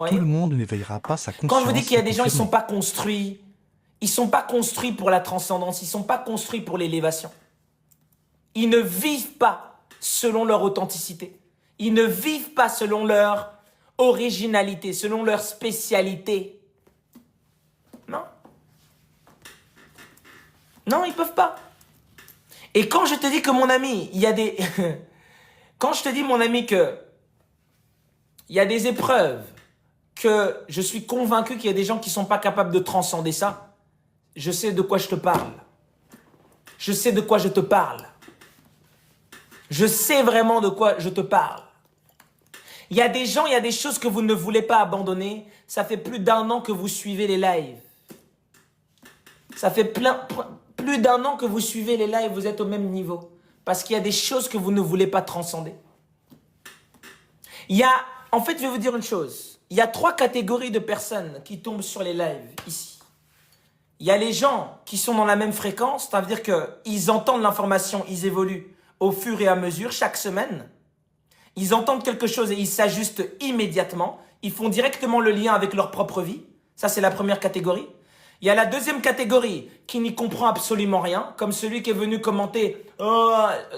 Tout le voyez? monde n'éveillera pas sa Quand je vous dis conscience qu'il y a et des gens, ils ne sont confirmer. pas construits. Ils ne sont pas construits pour la transcendance. Ils ne sont pas construits pour l'élévation. Ils ne vivent pas selon leur authenticité. Ils ne vivent pas selon leur originalité, selon leur spécialité. Non. Non, ils peuvent pas. Et quand je te dis que mon ami, il y a des... quand je te dis, mon ami, que il y a des épreuves, que je suis convaincu qu'il y a des gens qui ne sont pas capables de transcender ça, je sais de quoi je te parle. Je sais de quoi je te parle. Je sais vraiment de quoi je te parle. Il y a des gens, il y a des choses que vous ne voulez pas abandonner. Ça fait plus d'un an que vous suivez les lives. Ça fait plus d'un an que vous suivez les lives, vous êtes au même niveau. Parce qu'il y a des choses que vous ne voulez pas transcender. En fait, je vais vous dire une chose. Il y a 3 catégories de personnes qui tombent sur les lives ici. Il y a les gens qui sont dans la même fréquence, ça veut dire qu'ils entendent l'information, ils évoluent au fur et à mesure, chaque semaine. Ils entendent quelque chose et ils s'ajustent immédiatement. Ils font directement le lien avec leur propre vie. Ça, c'est la première catégorie. Il y a la deuxième catégorie qui n'y comprend absolument rien, comme celui qui est venu commenter.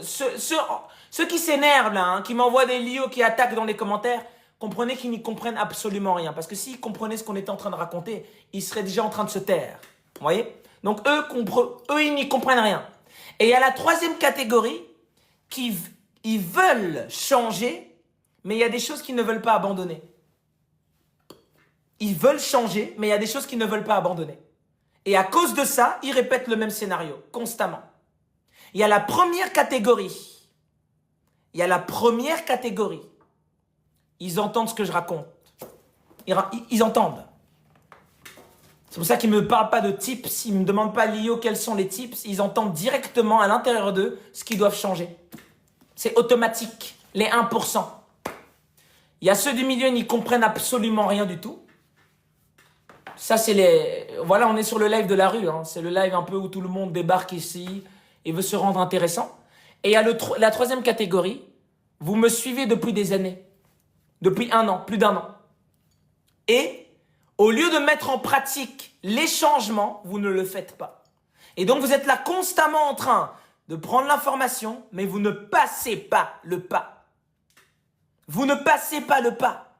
Ceux qui s'énervent, là, hein, qui m'envoient des lios, qui attaquent dans les commentaires, comprenez qu'ils n'y comprennent absolument rien. Parce que s'ils comprenaient ce qu'on était en train de raconter, ils seraient déjà en train de se taire. Vous voyez? Donc eux, ils n'y comprennent rien. Et il y a la troisième catégorie qui ils veulent changer, mais il y a des choses qu'ils ne veulent pas abandonner. Ils veulent changer, mais il y a des choses qu'ils ne veulent pas abandonner. Et à cause de ça, ils répètent le même scénario, constamment. Il y a la première catégorie. Il y a la première catégorie. Ils entendent ce que je raconte. Ils entendent. C'est pour ça qu'ils ne me parlent pas de tips, ils ne me demandent pas, Lio, quels sont les tips. Ils entendent directement à l'intérieur d'eux ce qu'ils doivent changer. C'est automatique, les 1%. Il y a ceux du milieu, ils n'y comprennent absolument rien du tout. Ça, c'est les... Voilà, on est sur le live de la rue. Hein. C'est le live un peu où tout le monde débarque ici et veut se rendre intéressant. Et il y a la troisième catégorie. Vous me suivez depuis des années. Depuis un an, plus d'un an. Et au lieu de mettre en pratique les changements, vous ne le faites pas. Et donc, vous êtes là constamment en train de prendre l'information, mais vous ne passez pas le pas. Vous ne passez pas le pas.